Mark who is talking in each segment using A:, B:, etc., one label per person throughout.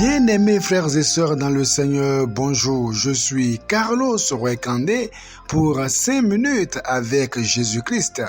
A: Bien-aimés frères et sœurs dans le Seigneur, bonjour, je suis Carlos Roekande pour 5 minutes avec Jésus-Christ.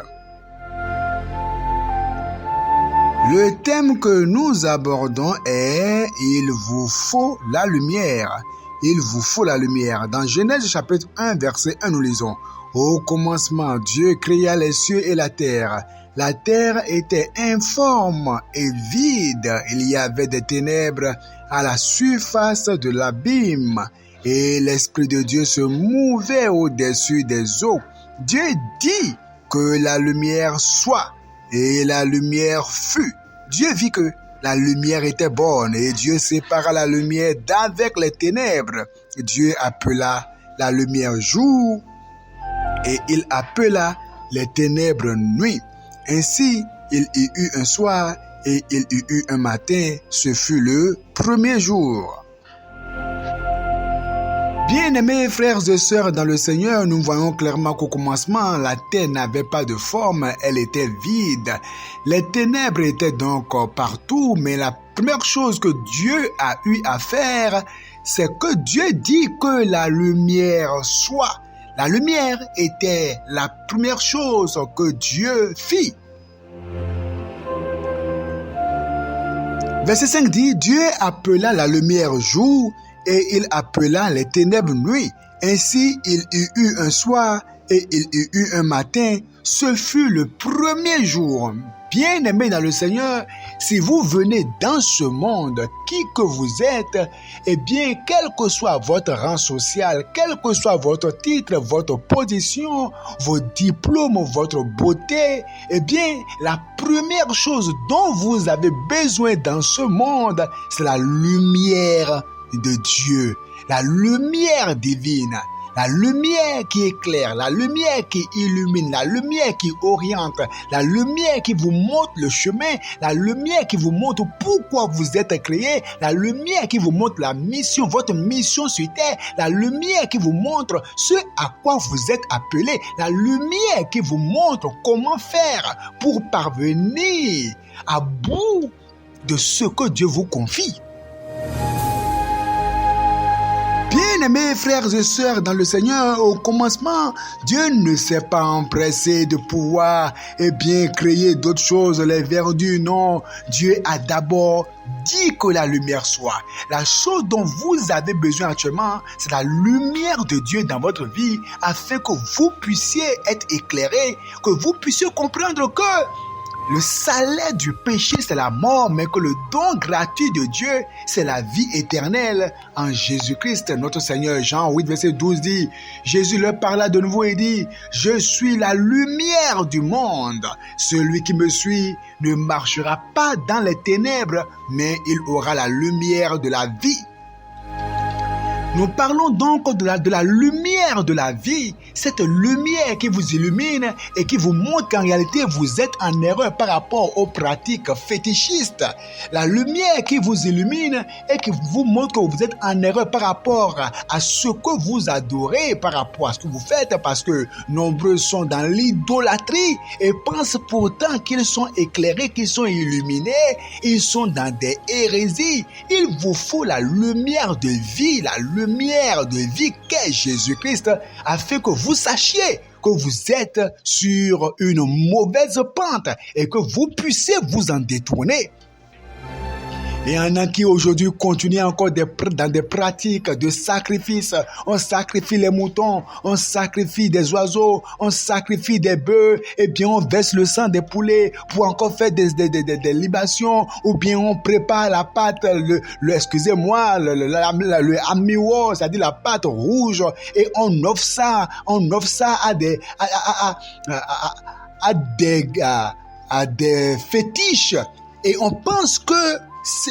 A: Le thème que nous abordons est « Il vous faut la lumière ». Il vous faut la lumière. Dans Genèse chapitre 1, verset 1, nous lisons « Au commencement, Dieu créa les cieux et la terre. La terre était informe et vide. Il y avait des ténèbres à la surface de l'abîme et l'Esprit de Dieu se mouvait au-dessus des eaux. Dieu dit que la lumière soit et la lumière fut. Dieu vit que la lumière était bonne et Dieu sépara la lumière d'avec les ténèbres. Dieu appela la lumière jour et il appela les ténèbres nuit. Ainsi, il y eut un soir et il y eut un matin. Ce fut le premier jour. Bien-aimés frères et sœurs dans le Seigneur, nous voyons clairement qu'au commencement, la terre n'avait pas de forme, elle était vide. Les ténèbres étaient donc partout, mais la première chose que Dieu a eu à faire, c'est que Dieu dit que la lumière soit. La lumière était la première chose que Dieu fit. Verset 5 dit, Dieu appela la lumière jour et il appela les ténèbres nuit. Ainsi, il y eut un soir et il y eut un matin. Ce fut le premier jour. Bien-aimés dans le Seigneur, si vous venez dans ce monde, qui que vous êtes, eh bien, quel que soit votre rang social, quel que soit votre titre, votre position, vos diplômes, votre beauté, eh bien, la première chose dont vous avez besoin dans ce monde, c'est la lumière de Dieu, la lumière divine. La lumière qui éclaire, la lumière qui illumine, la lumière qui oriente, la lumière qui vous montre le chemin, la lumière qui vous montre pourquoi vous êtes créé, la lumière qui vous montre la mission, votre mission sur terre, la lumière qui vous montre ce à quoi vous êtes appelé, la lumière qui vous montre comment faire pour parvenir à bout de ce que Dieu vous confie. Bien-aimés frères et sœurs dans le Seigneur, au commencement, Dieu ne s'est pas empressé de pouvoir créer d'autres choses, les verdures, non. Dieu a d'abord dit que la lumière soit. La chose dont vous avez besoin actuellement, c'est la lumière de Dieu dans votre vie afin que vous puissiez être éclairés, que vous puissiez comprendre que le salaire du péché, c'est la mort, mais que le don gratuit de Dieu, c'est la vie éternelle en Jésus-Christ, notre Seigneur. Jean 8, verset 12 dit, Jésus leur parla de nouveau et dit, « Je suis la lumière du monde. Celui qui me suit ne marchera pas dans les ténèbres, mais il aura la lumière de la vie. » Nous parlons donc de la lumière de la vie, cette lumière qui vous illumine et qui vous montre qu'en réalité vous êtes en erreur par rapport aux pratiques fétichistes. La lumière qui vous illumine et qui vous montre que vous êtes en erreur par rapport à ce que vous adorez, par rapport à ce que vous faites, parce que nombreux sont dans l'idolâtrie et pensent pourtant qu'ils sont éclairés, qu'ils sont illuminés, ils sont dans des hérésies. Il vous faut la lumière de vie, la lumière de vie qu'est Jésus-Christ, afin que vous sachiez que vous êtes sur une mauvaise pente et que vous puissiez vous en détourner. Et il y en a qui aujourd'hui continuent encore dans des pratiques de sacrifice. On sacrifie les moutons, on sacrifie des oiseaux, on sacrifie des bœufs, et bien on verse le sang des poulets pour encore faire des libations, ou bien on prépare la pâte, le amiwo, c'est-à-dire la pâte rouge, et on offre ça à des fétiches. Et on pense que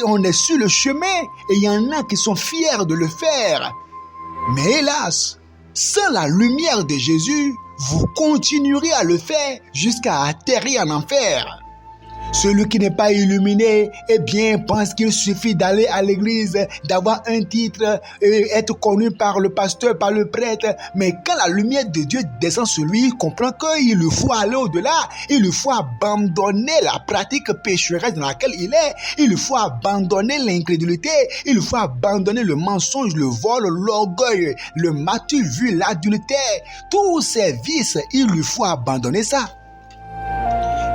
A: on est sur le chemin et il y en a qui sont fiers de le faire. Mais hélas, sans la lumière de Jésus, vous continuerez à le faire jusqu'à atterrir en enfer. Celui qui n'est pas illuminé, eh bien, pense qu'il suffit d'aller à l'église, d'avoir un titre, être connu par le pasteur, par le prêtre. Mais quand la lumière de Dieu descend sur lui, il comprend qu'il lui faut aller au-delà. Il lui faut abandonner la pratique pécheresse dans laquelle il est. Il lui faut abandonner l'incrédulité. Il lui faut abandonner le mensonge, le vol, l'orgueil, le matu vu, l'adultère. Tous ces vices, il lui faut abandonner ça.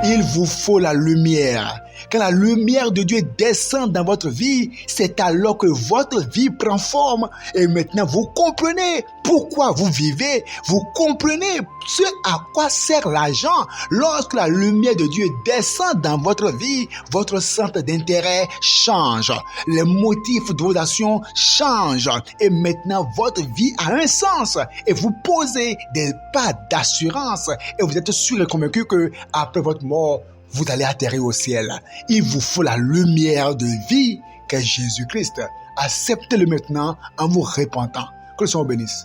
A: Il vous faut la lumière. Quand la lumière de Dieu descend dans votre vie, c'est alors que votre vie prend forme. Et maintenant, vous comprenez pourquoi vous vivez. Vous comprenez ce à quoi sert l'argent. Lorsque la lumière de Dieu descend dans votre vie, votre centre d'intérêt change. Les motifs de vos actions changent. Et maintenant, votre vie a un sens. Et vous posez des pas d'assurance. Et vous êtes sûr et convaincu que après votre mort, vous allez atterrir au ciel. Il vous faut la lumière de vie qu'est Jésus-Christ. Acceptez-le maintenant en vous repentant. Que le Seigneur bénisse.